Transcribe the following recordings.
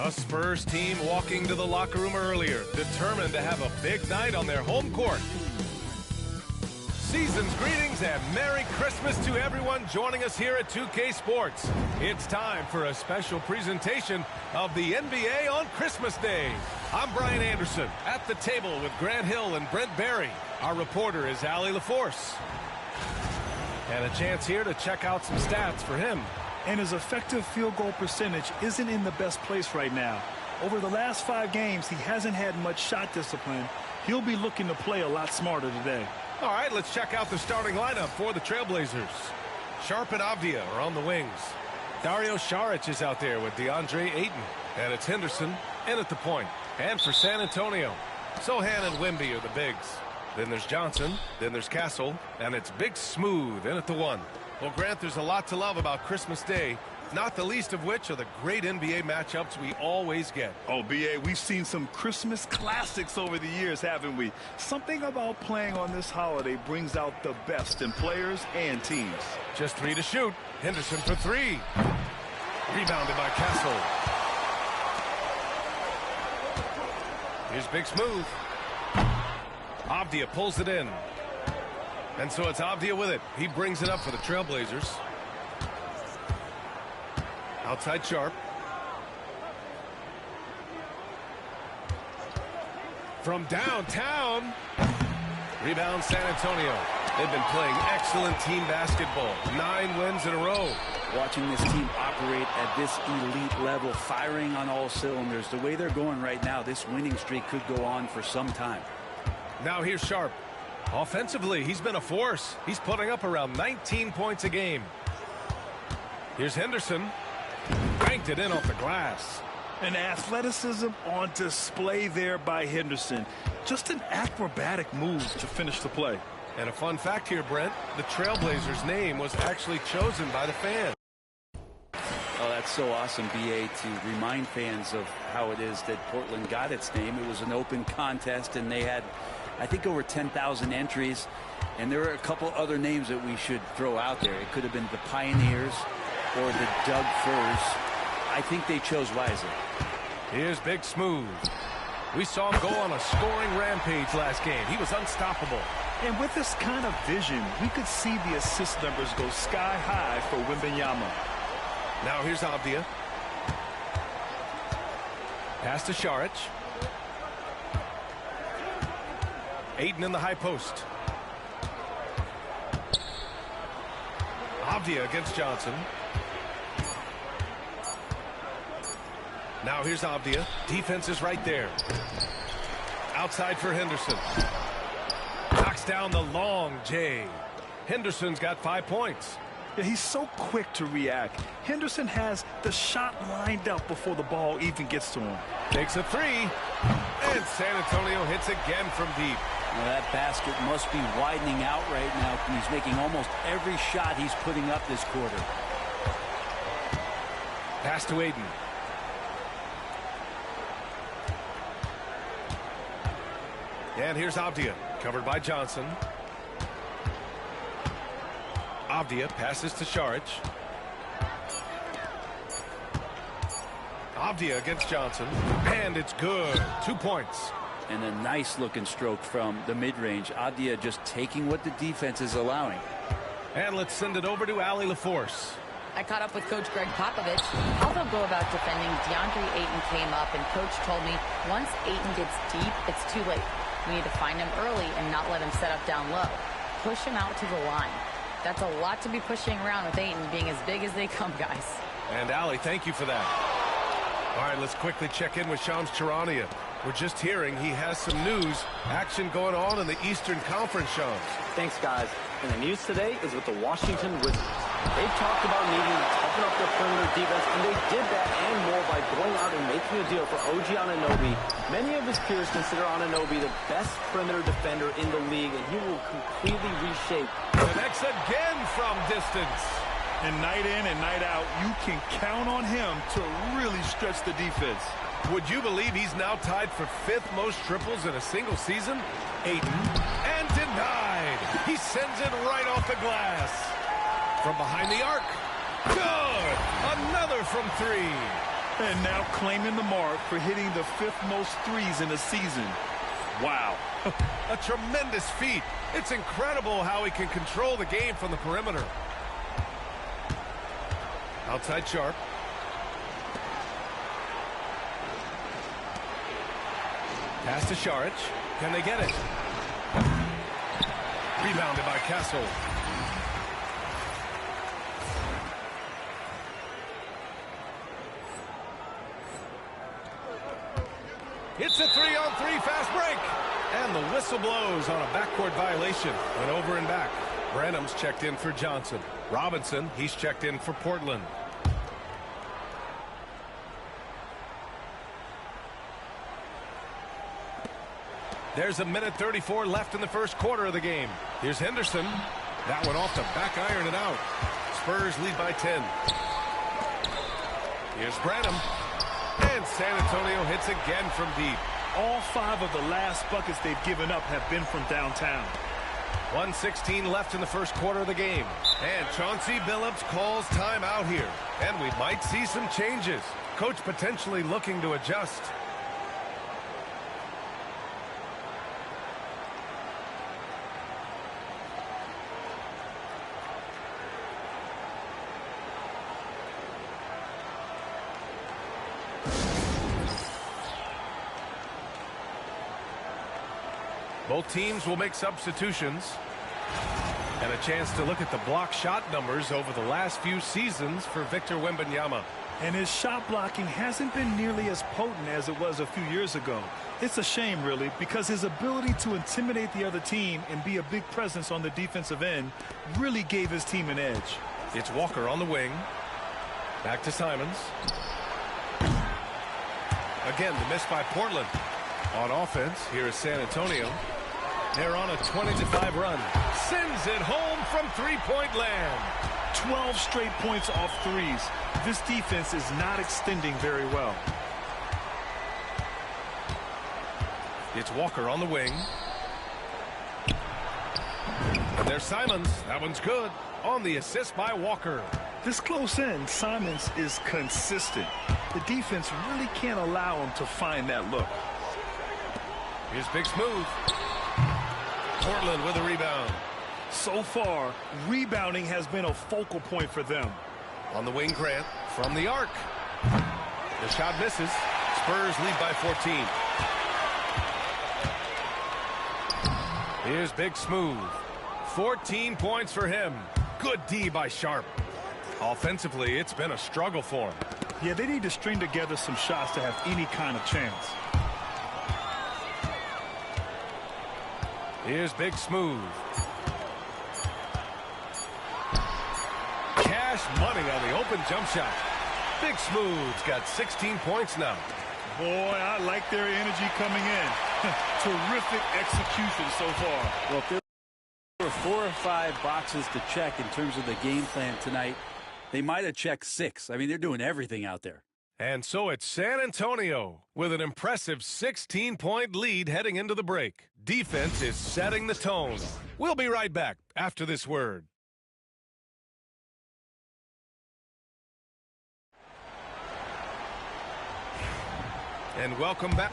A Spurs team walking to the locker room earlier, determined to have a big night on their home court. Season's greetings and Merry Christmas to everyone joining us here at 2K Sports. It's time for a special presentation of the NBA on Christmas Day. I'm Brian Anderson at the table with Grant Hill and Brent Barry. Our reporter is Allie LaForce. And a chance here to check out some stats for him. And his effective field goal percentage isn't in the best place right now. Over the last 5 games, he hasn't had much shot discipline. He'll be looking to play a lot smarter today. All right, let's check out the starting lineup for the Trailblazers. Sharp and Avdia are on the wings. Dario Saric is out there with DeAndre Ayton. And it's Henderson in at the point. And for San Antonio, Sohan and Wemby are the bigs. Then there's Johnson, then there's Castle, and it's Big Smooth in at the 1. Well, Grant, there's a lot to love about Christmas Day, not the least of which are the great NBA matchups we always get. Oh, B.A., we've seen some Christmas classics over the years, haven't we? Something about playing on this holiday brings out the best in players and teams. Just 3 to shoot. Henderson for 3. Rebounded by Castle. Here's Big Smooth. Avdia pulls it in. And so it's Avdia with it. He brings it up for the Trailblazers. Outside Sharp. From downtown. Rebound San Antonio. They've been playing excellent team basketball. 9 wins in a row. Watching this team operate at this elite level, firing on all cylinders. The way they're going right now, this winning streak could go on for some time. Now here's Sharp. Offensively, he's been a force. He's putting up around 19 points a game. Here's Henderson. Banked it in off the glass. An athleticism on display there by Henderson. Just an acrobatic move to finish the play. And a fun fact here, Brent. The Trailblazers' name was actually chosen by the fans. Oh, that's so awesome, B.A., to remind fans of how it is that Portland got its name. It was an open contest, and they had, I think, over 10,000 entries. And there are a couple other names that we should throw out there. It could have been the Pioneers or the Doug Furs. I think they chose wisely. Here's Big Smooth. We saw him go on a scoring rampage last game. He was unstoppable. And with this kind of vision, we could see the assist numbers go sky high for Wembanyama. Now here's Avdia. Pass to Saric. Ayton in the high post. Avdia against Johnson. Now here's Avdia. Defense is right there. Outside for Henderson. Knocks down the long J. Henderson's got 5 points. Yeah, he's so quick to react. Henderson has the shot lined up before the ball even gets to him. Takes a 3. And San Antonio hits again from deep. Well, that basket must be widening out right now. He's making almost every shot he's putting up this quarter. Pass to Ayton. And here's Avdia, covered by Johnson. Avdia passes to Saric. Avdia against Johnson. And it's good. 2 points. And a nice looking stroke from the mid-range. Avdia just taking what the defense is allowing. And let's send it over to Allie LaForce. I caught up with Coach Greg Popovich. How they'll go about defending DeAndre Ayton came up, and Coach told me once Ayton gets deep, it's too late. We need to find him early and not let him set up down low. Push him out to the line. That's a lot to be pushing around with Ayton being as big as they come, guys. And Allie, thank you for that. All right, let's quickly check in with Shams Charania. We're just hearing he has some news. Action going on in the Eastern Conference, Shams. Thanks, guys. And the news today is with the Washington Wizards. They've talked about needing to toughen up their perimeter defense, and they did that and more by going out and making a deal for OG Anunoby. Many of his peers consider Anunoby the best perimeter defender in the league, and he will completely reshape. Connects again from distance. And night in and night out, you can count on him to really stretch the defense. Would you believe he's now tied for 5th most triples in a single season? Ayton. And denied. He sends it right off the glass. From behind the arc. Good. Another from 3. And now claiming the mark for hitting the 5th most threes in a season. Wow. A tremendous feat. It's incredible how he can control the game from the perimeter. Outside Sharp. Pass to Šarić. Can they get it? Rebounded by Castle. It's a 3-on-3 fast break. And the whistle blows on a backcourt violation. Went over and back. Branham's checked in for Johnson. Robinson, he's checked in for Portland. There's a minute 34 left in the first quarter of the game. Here's Henderson. That one off the back iron and out. Spurs lead by 10. Here's Branham. And San Antonio hits again from deep. All 5 of the last buckets they've given up have been from downtown. 1:16 left in the first quarter of the game. And Chauncey Billups calls timeout here. And we might see some changes. Coach potentially looking to adjust. Both teams will make substitutions. And a chance to look at the block shot numbers over the last few seasons for Victor Wembanyama. And his shot blocking hasn't been nearly as potent as it was a few years ago. It's a shame, really, because his ability to intimidate the other team and be a big presence on the defensive end really gave his team an edge. It's Walker on the wing. Back to Simons. Again, the miss by Portland. On offense, here is San Antonio. They're on a 20-5 run. Sends it home from three-point land. 12 straight points off threes. This defense is not extending very well. It's Walker on the wing. And there's Simons. That one's good. On the assist by Walker. This close in, Simons is consistent. The defense really can't allow him to find that look. Here's Big Smooth. Portland with a rebound. So far, rebounding has been a focal point for them. On the wing, Grant from the arc. The shot misses. Spurs lead by 14. Here's Big Smooth. 14 points for him. Good D by Sharp. Offensively, it's been a struggle for him. Yeah, they need to string together some shots to have any kind of chance. Here's Big Smooth. Cash money on the open jump shot. Big Smooth's got 16 points now. Boy, I like their energy coming in. Terrific execution so far. Well, if there were 4 or 5 boxes to check in terms of the game plan tonight, they might have checked 6. I mean, they're doing everything out there. And so it's San Antonio with an impressive 16-point lead heading into the break. Defense is setting the tone. We'll be right back after this word. And welcome back.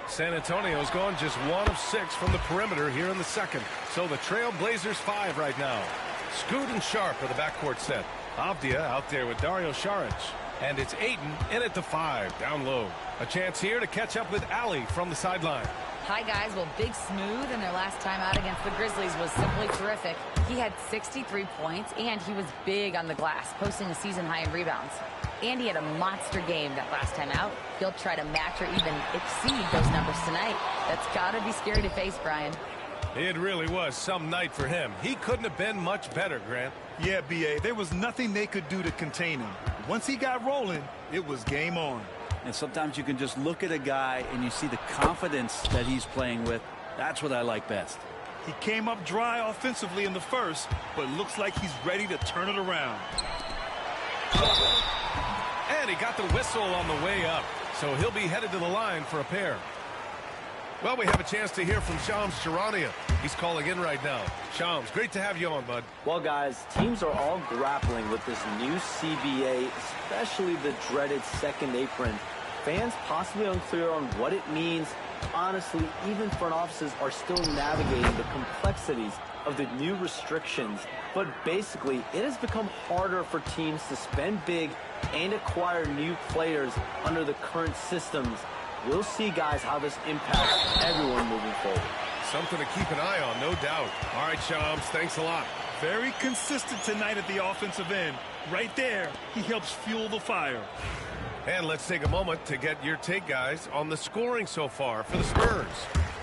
San Antonio's gone just 1 of 6 from the perimeter here in the second. So the Trail Blazers 5 right now. Scoot and Sharp are the backcourt set. Avdia out there with Dario Šarić. And it's Ayton in at the 5, down low. A chance here to catch up with Ali from the sideline. Hi, guys. Well, Big Smooth in their last time out against the Grizzlies was simply terrific. He had 63 points, and he was big on the glass, posting a season high in rebounds. And he had a monster game that last time out. He'll try to match or even exceed those numbers tonight. That's got to be scary to face, Brian. It really was some night for him. He couldn't have been much better, Grant. Yeah, B.A., there was nothing they could do to contain him. Once he got rolling, it was game on. And sometimes you can just look at a guy and you see the confidence that he's playing with. That's what I like best. He came up dry offensively in the first, but looks like he's ready to turn it around. And he got the whistle on the way up. So he'll be headed to the line for a pair. Well, we have a chance to hear from Shams Charania. He's calling in right now. Shams, great to have you on, bud. Well, guys, teams are all grappling with this new CBA, especially the dreaded second apron. Fans possibly unclear on what it means. Honestly, even front offices are still navigating the complexities of the new restrictions. But basically, it has become harder for teams to spend big and acquire new players under the current systems. We'll see, guys, how this impacts everyone moving forward. Something to keep an eye on, no doubt. All right, Shams, thanks a lot. Very consistent tonight at the offensive end. Right there, he helps fuel the fire. And let's take a moment to get your take, guys, on the scoring so far for the Spurs.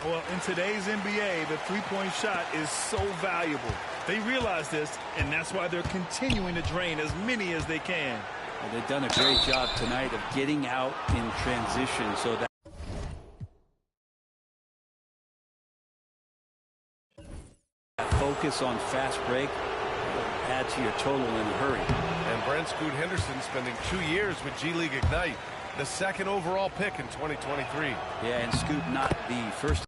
Well, in today's NBA, the three-point shot is so valuable. They realize this, and that's why they're continuing to drain as many as they can. Well, they've done a great job tonight of getting out in transition so that focus on fast break will add to your total in a hurry. And Brent Scoot Henderson spending 2 years with G League Ignite, the second overall pick in 2023. Yeah, and Scoot not the first